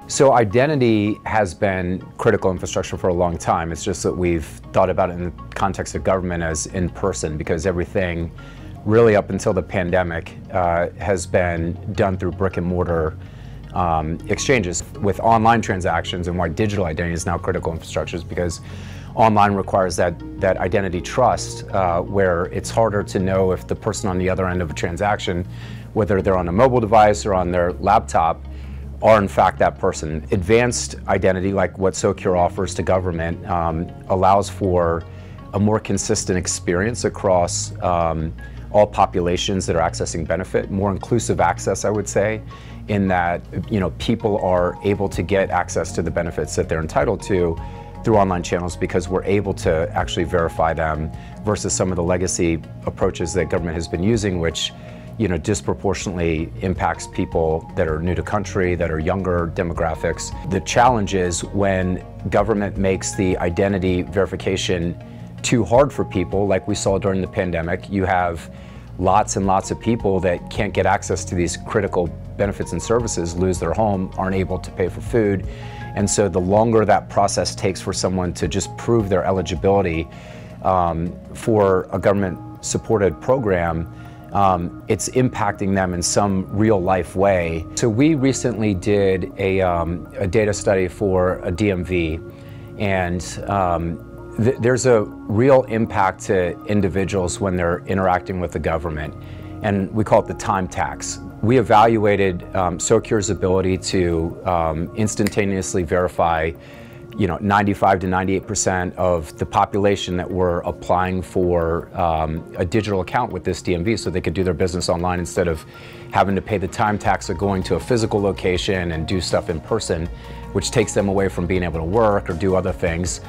So identity has been critical infrastructure for a long time. It's just that we've thought about it in the context of government as in person, because everything really up until the pandemic has been done through brick and mortar exchanges. With online transactions, and why digital identity is now critical infrastructure is because online requires that identity trust, where it's harder to know if the person on the other end of a transaction, whether they're on a mobile device or on their laptop, are in fact that person. Advanced identity, like what Socure offers to government, allows for a more consistent experience across all populations that are accessing benefit, more inclusive access, I would say, in that people are able to get access to the benefits that they're entitled to through online channels because we're able to actually verify them versus some of the legacy approaches that government has been using, which disproportionately impacts people that are new to country, that are younger demographics. The challenge is when government makes the identity verification too hard for people, like we saw during the pandemic. You have lots and lots of people that can't get access to these critical benefits and services, lose their home, aren't able to pay for food. And so the longer that process takes for someone to just prove their eligibility for a government-supported program, it's impacting them in some real life way. So we recently did a data study for a DMV, and there's a real impact to individuals when they're interacting with the government, and we call it the time tax. We evaluated Socure's ability to instantaneously verify 95 to 98% of the population that were applying for a digital account with this DMV so they could do their business online instead of having to pay the time tax of going to a physical location and do stuff in person, which takes them away from being able to work or do other things.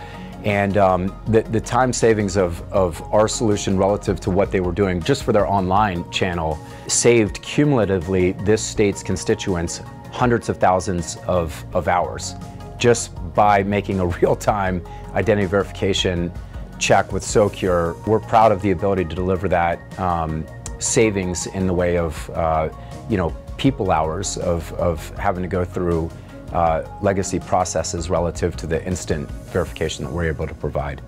And the time savings of our solution relative to what they were doing just for their online channel saved cumulatively this state's constituents hundreds of thousands of hours, just by making a real-time identity verification check with Socure. We're proud of the ability to deliver that savings in the way of people hours of having to go through legacy processes relative to the instant verification that we're able to provide.